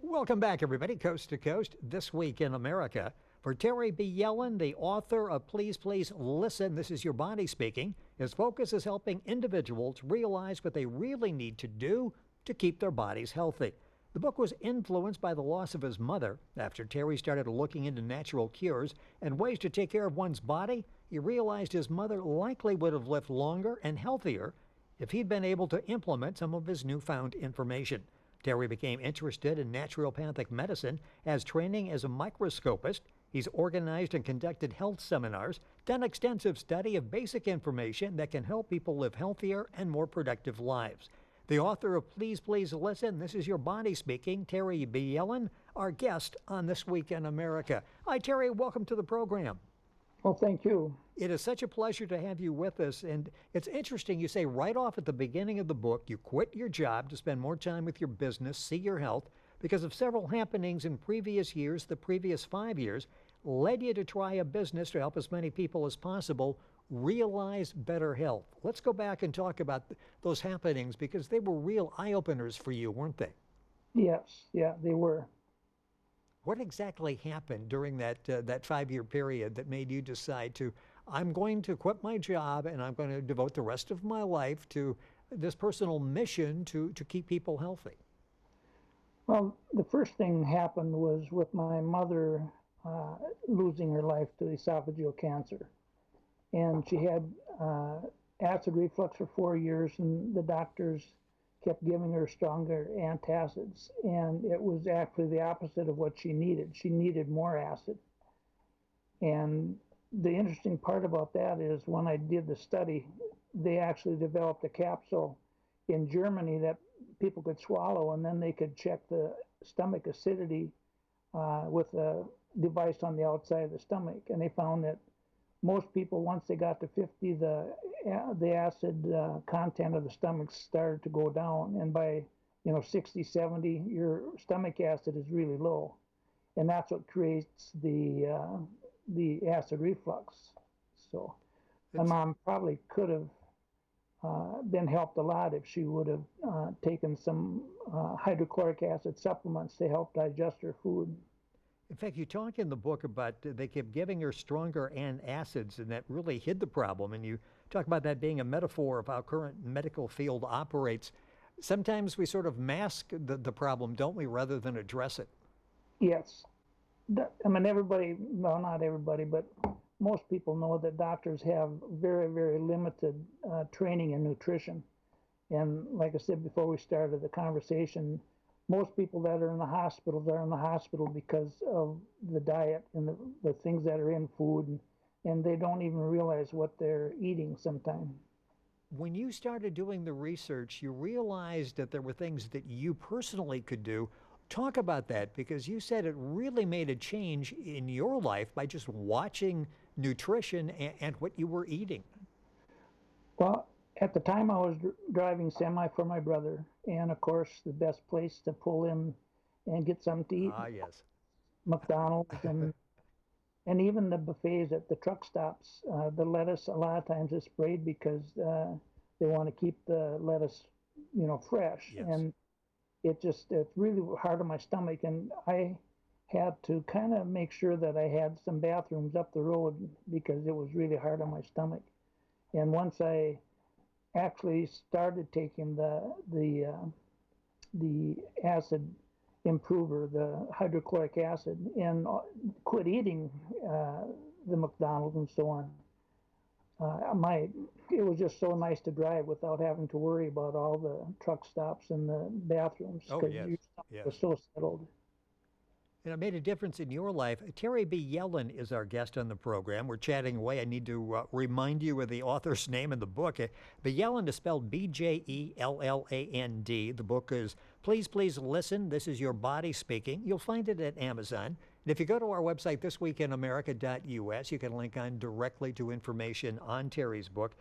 Welcome back, everybody, Coast to Coast, This Week in America. For Terry Bjelland, the author of Please, Please Listen, This Is Your Body Speaking, his focus is helping individuals realize what they really need to do to keep their bodies healthy. The book was influenced by the loss of his mother. After Terry started looking into natural cures and ways to take care of one's body, he realized his mother likely would have lived longer and healthier if he'd been able to implement some of his newfound information. Terry became interested in naturopathic medicine as training as a microscopist. He's organized and conducted health seminars, done extensive study of basic information that can help people live healthier and more productive lives. The author of Please, Please Listen, This Is Your Body Speaking, Terry Bjelland, our guest on This Week in America. Hi, Terry. Welcome to the program. Well, thank you. It is such a pleasure to have you with us. And it's interesting, you say right off at the beginning of the book, you quit your job to spend more time with your business, see your health, because of several happenings in previous years. The previous 5 years led you to try a business to help as many people as possible realize better health. Let's go back and talk about those happenings, because they were real eye-openers for you, weren't they? Yes, yeah, they were. What exactly happened during that 5-year period that made you decide I'm going to quit my job and I'm going to devote the rest of my life to this personal mission to keep people healthy? Well, the first thing happened was with my mother losing her life to esophageal cancer. And she had acid reflux for 4 years, and the doctors kept giving her stronger antacids, and it was actually the opposite of what she needed. She needed more acid. And the interesting part about that is when I did the study, they actually developed a capsule in Germany that people could swallow, and then they could check the stomach acidity with a device on the outside of the stomach. And they found that most people, once they got to 50, the acid content of the stomach started to go down, and by 60, 70, your stomach acid is really low, and that's what creates the acid reflux. So my mom probably could have been helped a lot if she would have taken some hydrochloric acid supplements to help digest her food. In fact, you talk in the book about they kept giving her stronger antacids, and that really hid the problem. And you talk about that being a metaphor of how current medical field operates. Sometimes we sort of mask the problem, don't we, rather than address it? Yes. I mean, everybody, well, not everybody, but most people know that doctors have very, very limited training in nutrition. And like I said before we started the conversation, most people that are in the hospitals are in the hospital because of the diet and the things that are in food, and they don't even realize what they're eating sometimes. When you started doing the research, you realized that there were things that you personally could do. Talk about that, because you said it really made a change in your life by just watching nutrition and what you were eating. Well, at the time I was driving semi for my brother, and of course the best place to pull in and get something to eat, Yes. McDonald's, and even the buffets at the truck stops. The lettuce a lot of times is sprayed because they want to keep the lettuce, fresh. Yes. And it's really hard on my stomach, and I had to kind of make sure that I had some bathrooms up the road because it was really hard on my stomach. And once I actually started taking the acid improver, the hydrochloric acid, and quit eating the McDonald's and so on, it was just so nice to drive without having to worry about all the truck stops and the bathrooms, because your stomach was so settled. And it made a difference in your life. Terry Bjelland is our guest on the program. We're chatting away. I need to remind you of the author's name in the book. Bjelland is spelled Bjelland. The book is Please, Please Listen, This Is Your Body Speaking. You'll find it at Amazon. And if you go to our website, thisweekinamerica.us, you can link on directly to information on Terry's book.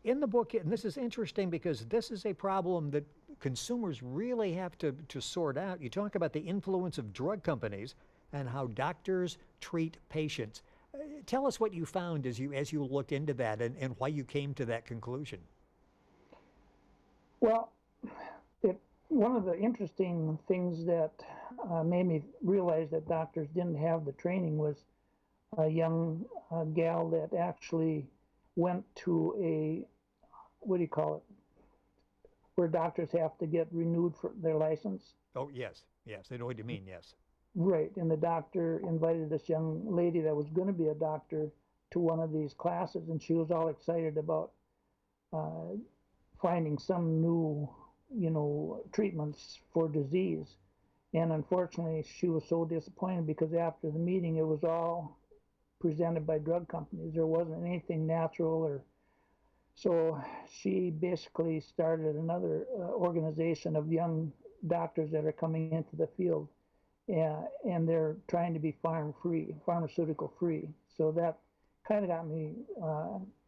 In the book, and this is interesting because this is a problem that consumers really have to sort out. You talk about the influence of drug companies and how doctors treat patients. Tell us what you found as you looked into that and why you came to that conclusion. Well, One of the interesting things that made me realize that doctors didn't have the training was a young gal that actually went to a, what do you call it, where doctors have to get renewed for their license. Oh, yes, yes, I know what you mean, yes. Right, and the doctor invited this young lady that was going to be a doctor to one of these classes, and she was all excited about uh, finding some new, treatments for disease. And unfortunately, she was so disappointed because after the meeting, it was all presented by drug companies. There wasn't anything natural, or so she basically started another organization of young doctors that are coming into the field, and they're trying to be pharmaceutical free. So that kind of got me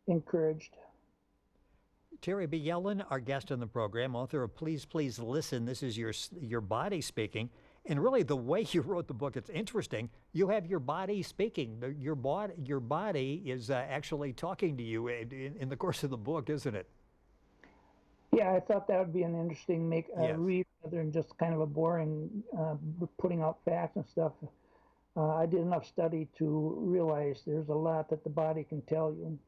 encouraged. Terry Bjelland, our guest on the program, author of Please, Please Listen. This is your body speaking. And really, the way you wrote the book, it's interesting. You have your body speaking. Your body is actually talking to you in the course of the book, isn't it? Yeah, I thought that would be an interesting make Yes. read rather than just kind of a boring putting out facts and stuff. I did enough study to realize there's a lot that the body can tell you.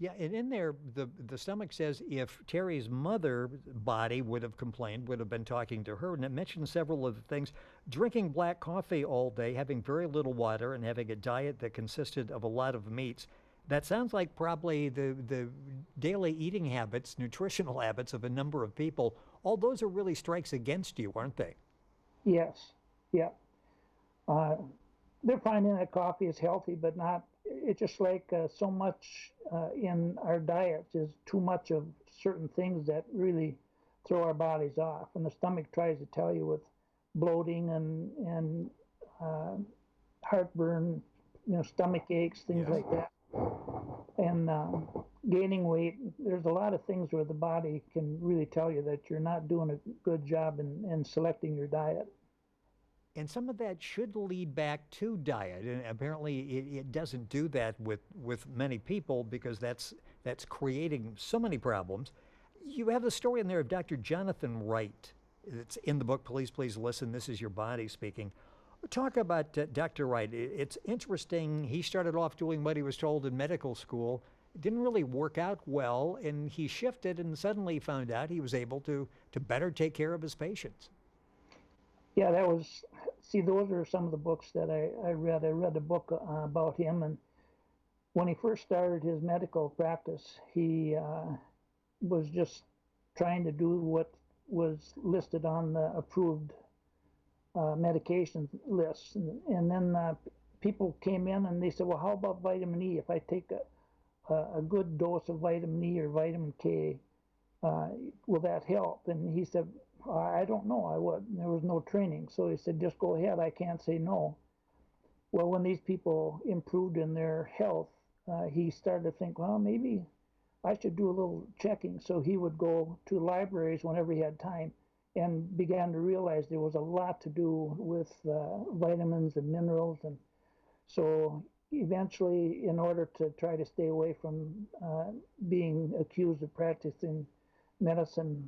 Yeah, and in there, the stomach says if Terry's mother body would have complained, would have been talking to her, and it mentions several of the things: drinking black coffee all day, having very little water, and having a diet that consisted of a lot of meats. That sounds like probably the daily eating habits, nutritional habits of a number of people. All those are really strikes against you, aren't they? Yes, yeah. Uh, they're finding that coffee is healthy, but not. It's just like so much in our diets is too much of certain things that really throw our bodies off, and the stomach tries to tell you with bloating and uh, heartburn, stomach aches, things Yes. like that, and gaining weight. There's a lot of things where the body can really tell you that you're not doing a good job in selecting your diet. And some of that should lead back to diet, and apparently it doesn't do that with many people because that's creating so many problems. You have the story in there of Dr. Jonathan Wright. It's in the book. Please, please listen. This is your body speaking. Talk about Dr. Wright. It's interesting. He started off doing what he was told in medical school. It didn't really work out well, and he shifted and suddenly found out he was able to better take care of his patients. Yeah, that was, see, those are some of the books that I read. I read a book about him, and when he first started his medical practice, he was just trying to do what was listed on the approved medication lists. And then people came in and they said, well, how about vitamin E? If I take a good dose of vitamin E or vitamin K, uh, will that help? And he said, I don't know. There was no training. So he said, just go ahead. I can't say no. Well, when these people improved in their health, he started to think, well, maybe I should do a little checking. So he would go to libraries whenever he had time and began to realize there was a lot to do with vitamins and minerals. And so eventually, in order to try to stay away from being accused of practicing medicine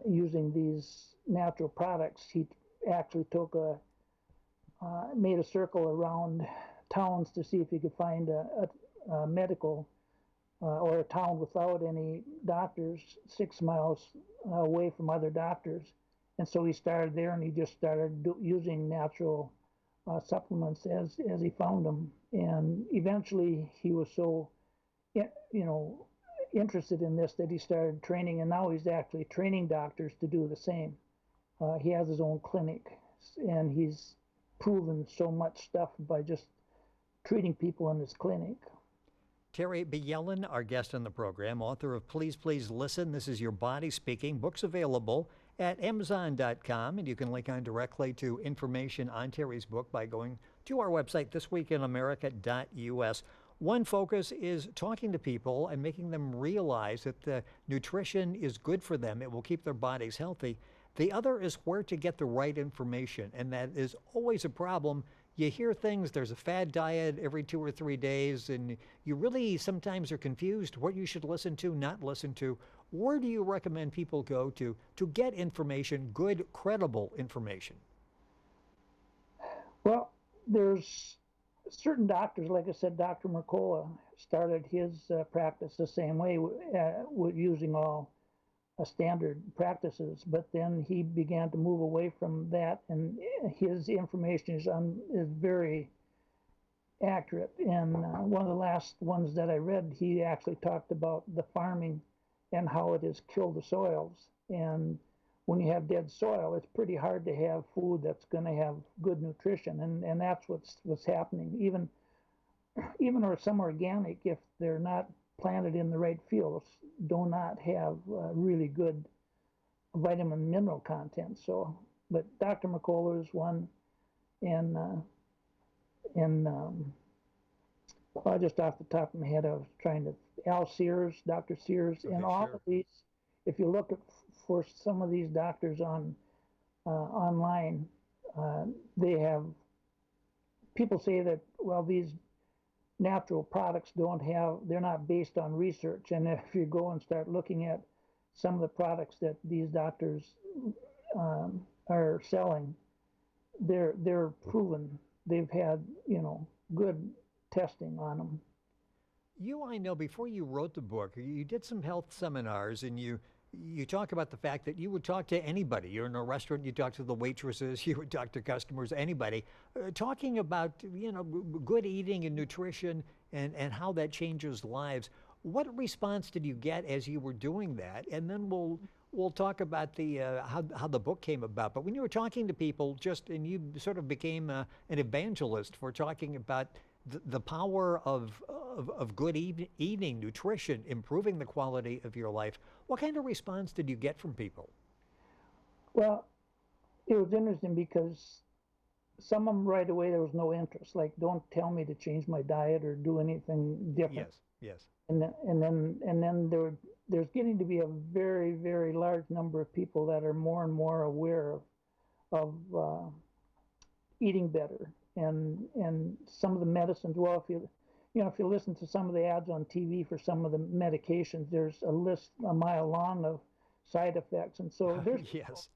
using these natural products, he actually made a circle around towns to see if he could find a medical or a town without any doctors 6 miles away from other doctors. And so he started there, and he just started using natural supplements as he found them. And eventually, he was so you know interested in this that he started training, and now he's actually training doctors to do the same. He has his own clinic, and he's proven so much stuff by just treating people in his clinic. Terry Bjelland, our guest on the program, author of Please, Please Listen. This is Your Body Speaking. Books available at Amazon.com, and you can link on directly to information on Terry's book by going to our website, thisweekinamerica.us. One focus is talking to people and making them realize that the nutrition is good for them. It will keep their bodies healthy. The other is where to get the right information, and that is always a problem. You hear things, there's a fad diet every 2 or 3 days, and you really sometimes are confused what you should listen to, not listen to. Where do you recommend people go to get information, good, credible information? Well, there's certain doctors, like I said, Dr. Mercola started his practice the same way, with using all standard practices, but then he began to move away from that, and his information is very accurate. And one of the last ones that I read, he actually talked about the farming and how it has killed the soils. And when you have dead soil, it's pretty hard to have food that's going to have good nutrition, and that's what's happening. Even or some organic, if they're not planted in the right fields, do not have really good vitamin mineral content. So, but Dr. McCullough is one, and well, just off the top of my head, I was trying to Al Sears, Dr. Sears, Okay, and all sure. of these. If you look at for some of these doctors on online, uh, they have people say that, well, these natural products they're not based on research. And if you go and start looking at some of the products that these doctors are selling, they're proven. They've had, good testing on them. I know before you wrote the book, you did some health seminars, and you talk about the fact that you would talk to anybody. You're in a restaurant, you talk to the waitresses, you would talk to customers, anybody, talking about good eating and nutrition and how that changes lives. What response did you get as you were doing that? And then we'll talk about the how the book came about. But when you were talking to people, and you sort of became an evangelist for talking about the power of good eating, nutrition, improving the quality of your life. What kind of response did you get from people? Well, it was interesting because some of them right away there was no interest. Like, don't tell me to change my diet or do anything different. Yes, yes. And then there's getting to be a very, very large number of people that are more and more aware of eating better, and some of the medicines. Well, if you listen to some of the ads on TV for some of the medications, there's a list a mile long of side effects, and so there's Yes.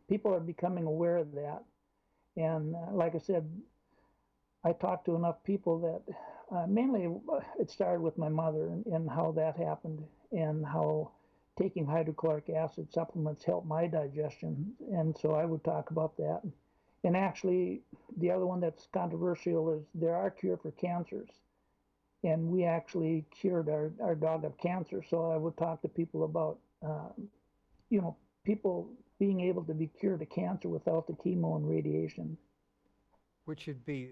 people are becoming aware of that. And like I said, I talked to enough people that mainly it started with my mother, and how that happened, and how taking hydrochloric acid supplements helped my digestion. And so I would talk about that. And actually, the other one that's controversial is there are cure for cancers. And we actually cured our dog of cancer. So I would talk to people about, people being able to be cured of cancer without the chemo and radiation. Which should be,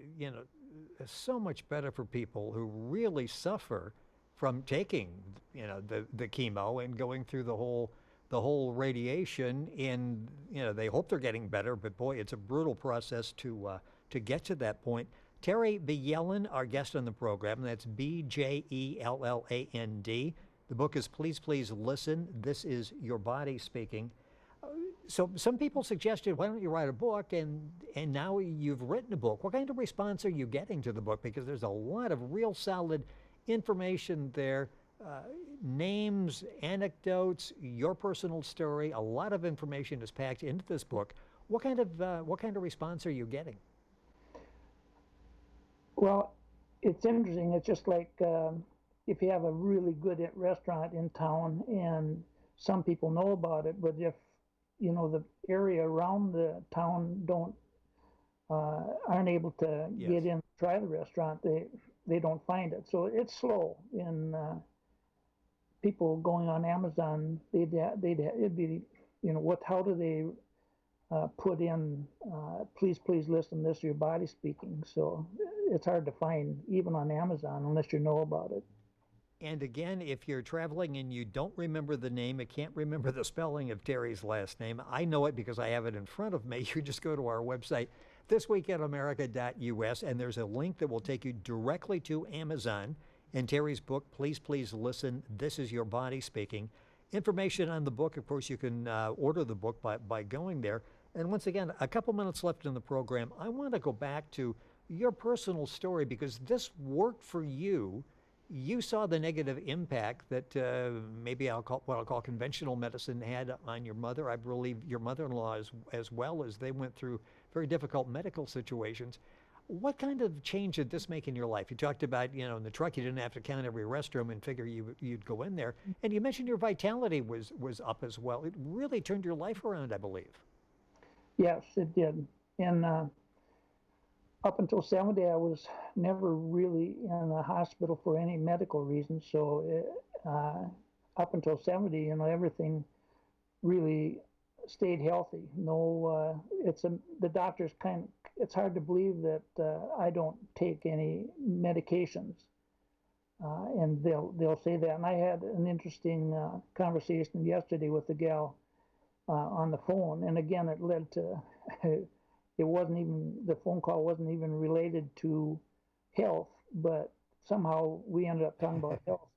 so much better for people who really suffer from taking, the chemo and going through the whole radiation. And they hope they're getting better, but boy, it's a brutal process to get to that point. Terry Bjelland, our guest on the program. That's Bjelland. The book is Please, Please Listen. This is Your Body Speaking. So some people suggested, why don't you write a book? And now you've written a book. What kind of response are you getting to the book? Because there's a lot of real solid information there, names, anecdotes, your personal story. A lot of information is packed into this book. What kind of response are you getting? Well, it's interesting. It's just like if you have a really good restaurant in town, and some people know about it, but if the area around the town aren't able to Yes. get in, try the restaurant, they don't find it. So it's slow. And people going on Amazon, it'd be, how do they put in, please, please listen, this is your body speaking. So it's hard to find even on Amazon unless you know about it. And again, if you're traveling and you don't remember the name, and can't remember the spelling of Terry's last name, I know it because I have it in front of me. You just go to our website, thisweekinamerica.us, and there's a link that will take you directly to Amazon and Terry's book, Please, Please Listen, This Is Your Body Speaking. Information on the book, of course, you can order the book by going there. And once again, a couple minutes left in the program. I want to go back to your personal story, because this worked for you You saw the negative impact that maybe I'll call what I'll call conventional medicine had on your mother. I believe your mother-in-law as well, as they went through very difficult medical situations. What kind of change did this make in your life? You talked about, in the truck, you didn't have to count every restroom and figure you'd go in there. And you mentioned your vitality was up as well. It really turned your life around, I believe. Yes, it did. And up until 70, I was never really in a hospital for any medical reasons. So up until 70, everything really stayed healthy. No, the doctors it's hard to believe that I don't take any medications. And they'll say that. And I had an interesting conversation yesterday with the gal on the phone. And again, it led to, the phone call wasn't even related to health, but somehow we ended up talking about health.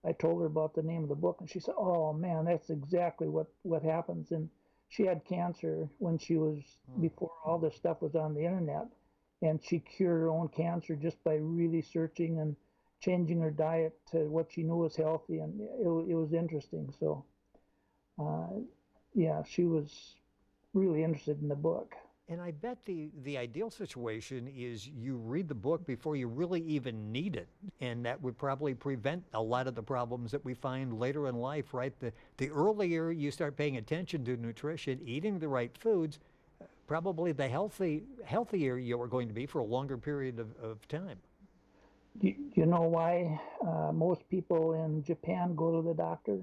I told her about the name of the book, and she said, "Oh man, that's exactly what happens." And she had cancer when she was before all this stuff was on the internet, and she cured her own cancer just by really searching and changing her diet to what she knew was healthy, and it was interesting. So, yeah, she was really interested in the book. And I bet the ideal situation is you read the book before you really even need it. And that would probably prevent a lot of the problems that we find later in life, right? The earlier you start paying attention to nutrition, eating the right foods, probably the healthier you are going to be for a longer period of time. Do you know why most people in Japan go to the doctor?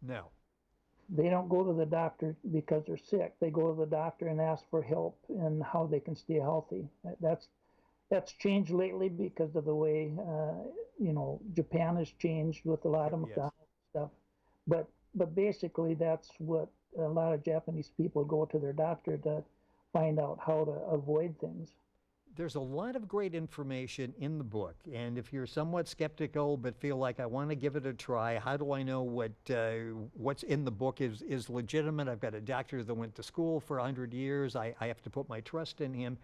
No. They don't go to the doctor because they're sick. They go to the doctor and ask for help in how they can stay healthy. That's changed lately because of the way Japan has changed with a lot of McDonald's stuff. But basically, that's what a lot of Japanese people go to their doctor to find out how to avoid things. There's a lot of great information in the book, and if you're somewhat skeptical but feel like I want to give it a try, how do I know what's in the book is legitimate? I've got a doctor that went to school for 100 years. I have to put my trust in him.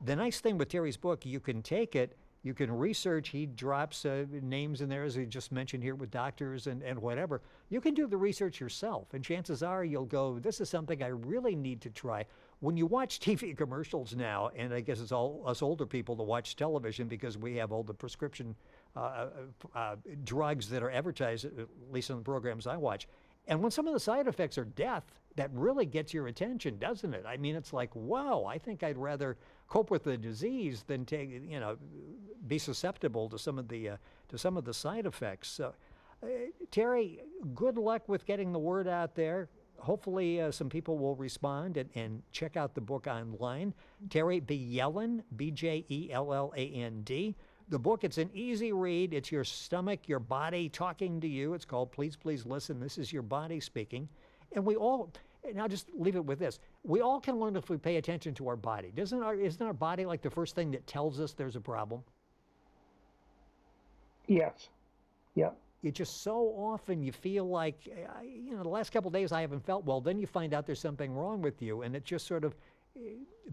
The nice thing with Terry's book, you can take it, you can research. He drops names in there, as he just mentioned here, with doctors and whatever. You can do the research yourself, and chances are you'll go, this is something I really need to try. When you watch TV commercials now, and I guess it's all us older people to watch television because we have all the prescription drugs that are advertised, at least on the programs I watch. And when some of the side effects are death, that really gets your attention, doesn't it? I mean, it's like, wow, I think I'd rather cope with the disease than be susceptible to some of the side effects. So, Terry, good luck with getting the word out there. Hopefully some people will respond and check out the book online. Terry Bjelland, Bjelland. The book, it's an easy read. It's your stomach, your body talking to you. It's called Please, Please Listen. This is your body speaking. And I'll just leave it with this. We all can learn if we pay attention to our body. Isn't our body like the first thing that tells us there's a problem? Yes. Yep. It just so often you feel like, the last couple of days I haven't felt well. Then you find out there's something wrong with you, and it just sort of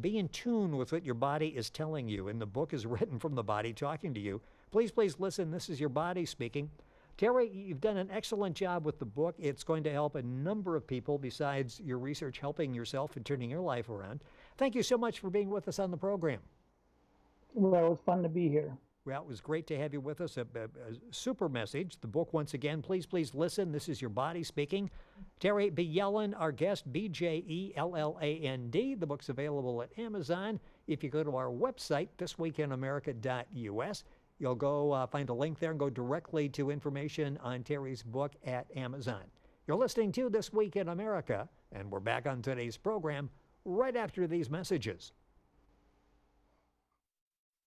be in tune with what your body is telling you. And the book is written from the body talking to you. Please, please listen. This is your body speaking. Terry, you've done an excellent job with the book. It's going to help a number of people besides your research helping yourself and turning your life around. Thank you so much for being with us on the program. Well, it was fun to be here. Well, it was great to have you with us. A super message. The book, once again, Please, Please Listen. This is your body speaking. Terry Bjelland, our guest, Bjelland. The book's available at Amazon. If you go to our website, thisweekinamerica.us, you'll go find a link there and go directly to information on Terry's book at Amazon. You're listening to This Week in America, and we're back on today's program right after these messages.